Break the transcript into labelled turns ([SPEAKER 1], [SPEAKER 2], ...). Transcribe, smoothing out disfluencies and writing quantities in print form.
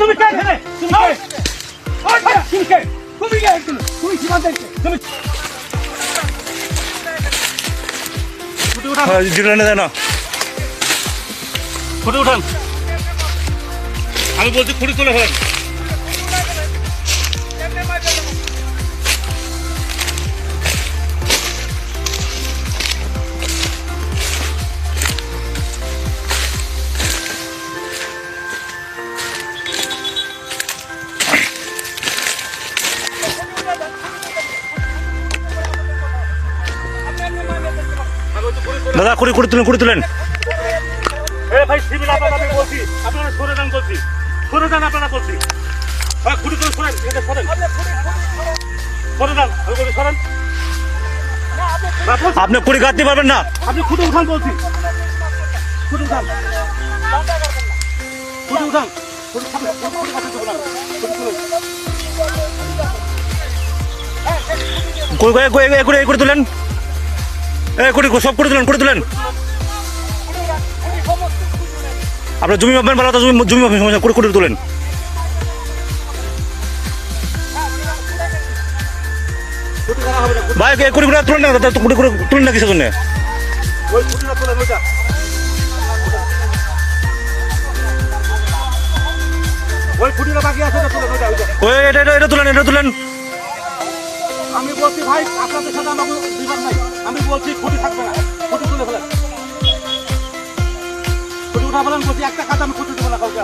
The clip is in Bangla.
[SPEAKER 1] তুমি কে এখানে? তুমি কে? তুমি কে এখানে? তুমি সীমান্তে তুমি ফুটে উঠান।
[SPEAKER 2] জিরো দেয় না,
[SPEAKER 1] ফুটে উঠান। আমি বলছি খুঁড়ি তুলে ফেলেন।
[SPEAKER 2] দাদা খুঁড়ি তুলেন।
[SPEAKER 1] ভাই সিভিল আপনারা বলছি, আপনারা সরে যান বলছি, সরে যান আপনারা বলছি। হ্যাঁ খুঁড়ি তুলে সরেন, এটা সরেন, সরে যান, আমি বলছি সরেন।
[SPEAKER 2] আপনি কুড়ি কাটতে পারবেন না,
[SPEAKER 1] আপনি খুঁটে উঠান বলছি, খুঁটে উঠান, খুঁটে উঠান,
[SPEAKER 2] করে তুলেন, সব করে তুলেন। আপনার জমি মাপবেন, ভালো জমি মাপবেন, সমস্যা করে তুলেন। ভাই কুড়ি তুলেন না, তুলেন না কিসের জন্য? এটা তুলেন।
[SPEAKER 1] আমি বলছি ভাই আপনাদের সাথে আমার কোনো বিবাদ নাই, আমি বলছি খুঁটি থাকবে না, খুঁটি তুলে ফেলেন, খুঁটি উঠা ফেলেন বলছি, একটা কাজ আমি খুঁটি দেবো না কাউকে।